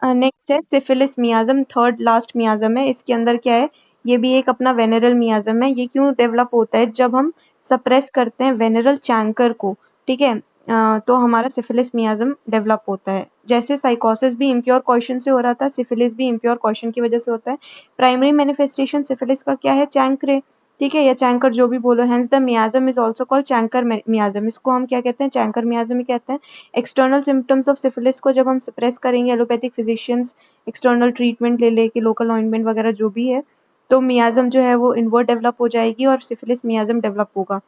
Next है syphilis मियाजम, third last मियाजम है। इसके अंदर क्या है, ये भी एक अपना वेनेरल मियाजम है। ये क्यों डेवलप होता है, जब हम सप्रेस करते हैं वेनेरल चैंकर को, ठीक है, तो हमारा सिफिलिस मियाजम डेवलप होता है। जैसे साइकोसिस भी इम्प्योर क्वेश्चन से हो रहा था, सिफिलिस भी इम्प्योर क्वेश्चन की वजह से होता है। प्राइमरी मैनिफेस्टेशन सिफिलिस का क्या है, चैंक्रे, ठीक है, या चैंकर जो भी बोलो, hence the miasm is also called chancre miasm. इसको हम क्या कहते हैं, चैंकर मियाजम ही कहते हैं। एक्सटर्नल सिम्टम्स ऑफ सिफिलिस को जब हम सप्रेस करेंगे, एलोपैथिक फिजिशियंस एक्सटर्नल ट्रीटमेंट ले लेके, लोकल ऑइंटमेंट वगैरह जो भी है, तो मियाजम जो है वो इनवर्ट डेवलप हो जाएगी और सिफिलिस मियाजम डेवलप होगा।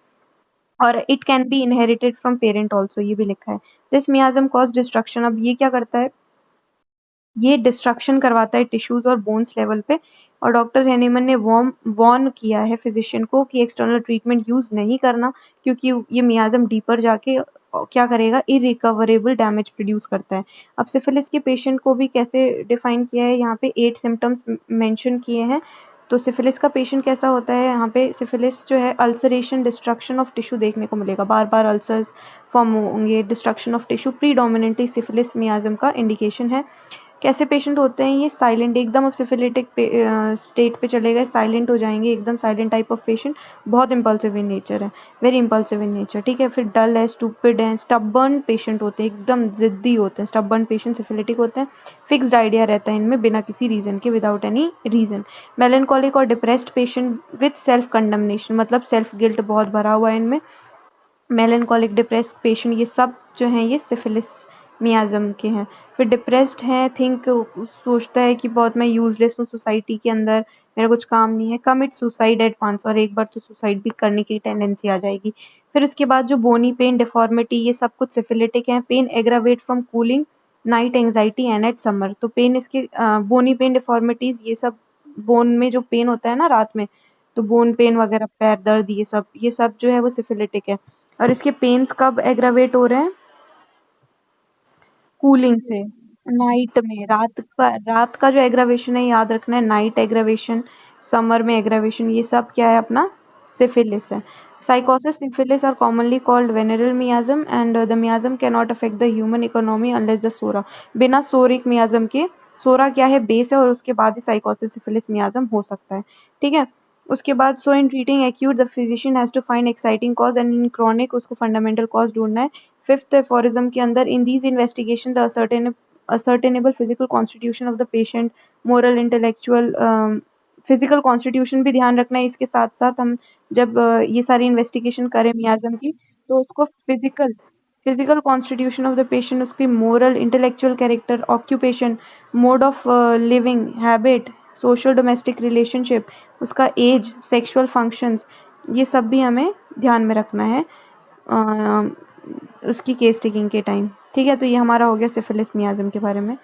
और it can be inherited from parent also, ये भी लिखा है। This मियाजम cause destruction. अब ये क्या करता है, ये डिस्ट्रक्शन करवाता है टिश्यूज और बोन्स लेवल पे। और डॉक्टर हेनीमन ने वॉर्न किया है फिजिशियन को कि एक्सटर्नल ट्रीटमेंट यूज नहीं करना, क्योंकि ये मियाजम डीपर जाके क्या करेगा, इरिकवरेबल डैमेज प्रोड्यूस करता है। अब सिफिलिस के पेशेंट को भी कैसे डिफाइन किया है, यहाँ पे 8 सिम्टम्स मेंशन किए हैं। तो सिफिलिस का पेशेंट कैसा होता है, यहाँ पे सिफिलिस जो है अल्सरेशन, डिस्ट्रक्शन ऑफ टिश्यू देखने को मिलेगा, बार बार अल्सर्स फॉर्म होंगे, destruction of tissue predominantly syphilis मियाजम का इंडिकेशन है। कैसे पेशेंट होते हैं ये, साइलेंट, एकदम अब सिफिलिटिक स्टेट पे चले गए, साइलेंट हो जाएंगे, एकदम साइलेंट टाइप ऑफ पेशेंट, बहुत इंपल्सिव इन नेचर है, वेरी इंपल्सिव इन नेचर, ठीक है। फिर डल है, स्टूपिड है, स्टबर्न पेशेंट होते हैं, एकदम जिद्दी होते हैं, स्टबर्न पेशेंट सिफिलिटिक होते हैं। फिक्स्ड आइडिया रहता है इनमें बिना किसी रीजन के, विदाउट एनी रीजन। मेलनकॉलिक और depressed patient with self condemnation, मतलब सेल्फ गिल्ट बहुत भरा हुआ है इनमें। मेलनकॉलिक, डिप्रेस्ड पेशेंट, ये सब जो हैं ये सिफिलिस मियाजम के हैं। फिर डिप्रेस्ड है, थिंक, सोचता है कि बहुत मैं यूजलेस हूँ सोसाइटी के अंदर, मेरा कुछ काम नहीं है, कमिट सुसाइड एडवांस, और एक बार तो सुसाइड भी करने की टेंडेंसी आ जाएगी। फिर इसके बाद जो बोनी पेन, डिफॉर्मिटी, ये सब कुछ सिफिलिटिक है। Pain aggravate from cooling, night anxiety and at summer. तो पेन इसके बोनी पेन, डिफॉर्मिटीज, ये सब बोन में जो पेन होता है ना रात में, तो बोन पेन वगैरह, पैर दर्द, ये सब जो है वो सिफिलिटिक है। और इसके पेन्स कब एग्रावेट हो रहे हैं, कूलिंग से, नाइट में, रात का जो एग्रावेशन है याद रखना है, नाइट एग्रावेशन, समर में एग्रावेशन, ये सब क्या है अपना सिफिलिस है। Sycosis, syphilis are commonly called venereal miasm and the miasm can not affect the human economy unless the psora. बिना सोरिक मियाजम के, सोरा क्या है, बेस है, और उसके बाद ही साइकोसिस सिफिलिस मियाजम हो सकता है, ठीक है। उसके बाद so in treating acute the physician has to find exciting cause and in chronic उसको फंडामेंटल कॉज ढूंढना है। फिफ्थ एफोरिज्म के अंदर, in these investigation the ascertainable physical constitution of the patient, moral, intellectual, physical constitution भी ध्यान रखना है। इसके साथ साथ हम जब ये सारी इन्वेस्टिगेशन करें मियाजम की, तो उसको physical constitution of the patient, उसकी moral, intellectual character, occupation, mode of living, habit, social domestic relationship, उसका एज, सेक्सुअल फंक्शंस, ये सब भी हमें ध्यान में रखना है उसकी केस टेकिंग के टाइम, ठीक है। तो ये हमारा हो गया सिफिलिस मियाजम के बारे में।